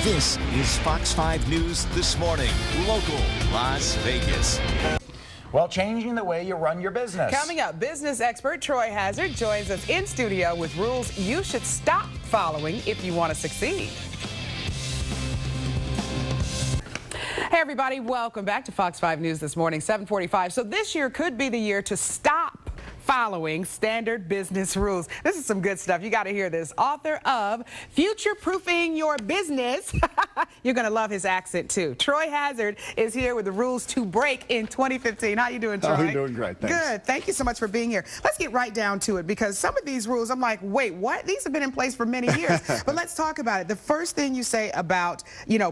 This is Fox 5 News This Morning, local Las Vegas. Well, changing the way you run your business. Coming up, business expert Troy Hazard joins us in studio with rules you should stop following if you want to succeed. Hey everybody, welcome back to Fox 5 News This Morning, 7:45. So this year could be the year to stop following standard business rules. This is some good stuff. You got to hear this. Author of Future-Proofing Your Business. You're going to love his accent too. Troy Hazard is here with the rules to break in 2015. How you doing, Troy? Oh, you're doing great. Thanks. Good. Thank you so much for being here. Let's get right down to it because some of these rules, I'm like, wait, what? These have been in place for many years. But let's talk about it. The first thing you say about,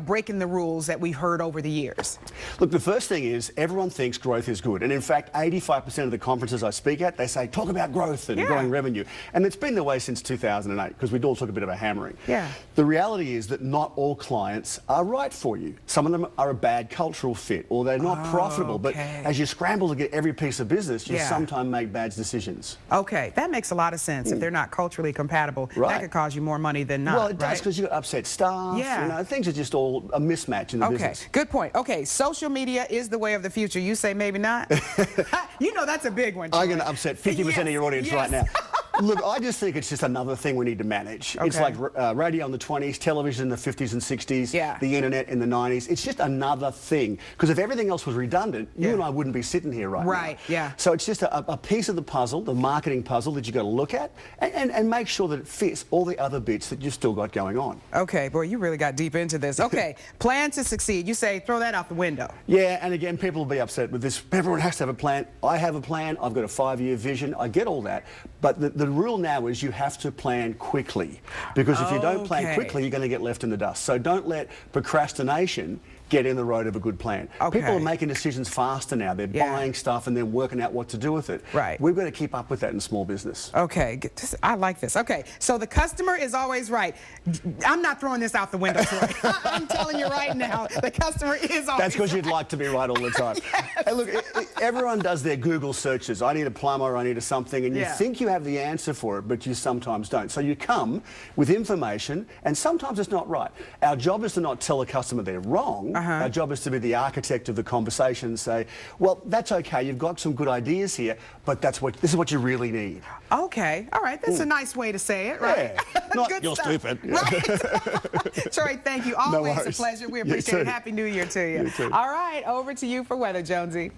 breaking the rules that we've heard over the years. Look, the first thing is everyone thinks growth is good. And in fact, 85% of the conferences I speak at, they say, talk about growth and growing revenue. And it's been the way since 2008 because we all took a bit of a hammering. Yeah. The reality is that not all clients are right for you. Some of them are a bad cultural fit or they're not profitable. But as you scramble to get every piece of business, you sometimes make bad decisions. Okay, that makes a lot of sense. If they're not culturally compatible, that could cause you more money than not. Well, it does because you've got upset staff. Things are just all a mismatch in the business. Okay, good point. Okay, social media is the way of the future. You say maybe not? That's a big one, Troy. I'm going to upset 50% of your audience right now. Look, I just think it's just another thing we need to manage. It's like radio in the 20s, television in the 50s and 60s, the internet in the 90s. It's just another thing. Because if everything else was redundant, you and I wouldn't be sitting here right now. So it's just a piece of the puzzle, the marketing puzzle that you've got to look at and make sure that it fits all the other bits that you've still got going on. Okay, boy, you really got deep into this. Okay, plan to succeed. You say throw that out the window. Yeah, and again, people will be upset with this. Everyone has to have a plan. I have a plan. I've got a 5-year vision. I get all that. But the rule now is you have to plan quickly because if you don't plan quickly, you're going to get left in the dust. So don't let procrastination get in the road of a good plan. People are making decisions faster now. They're buying stuff and then working out what to do with it. We've got to keep up with that in small business. Okay, I like this. Okay, so the customer is always right. I'm not throwing this out the window, Troy. I'm telling you right now, the customer is always That's because you'd like to be right all the time. Hey, look, everyone does their Google searches. I need a plumber, I need a something, and you think you have the answer for it, but you sometimes don't. So you come with information, and sometimes it's not right. Our job is to not tell a customer they're wrong. Our job is to be the architect of the conversation and say, well, that's okay, you've got some good ideas here, but this is what you really need. Okay, all right, that's a nice way to say it, right? Not good you're stuff. stupid. Right. Troy, thank you. Always a pleasure. We appreciate it. Happy New Year to you. You too. All right, over to you for weather, Jonesy.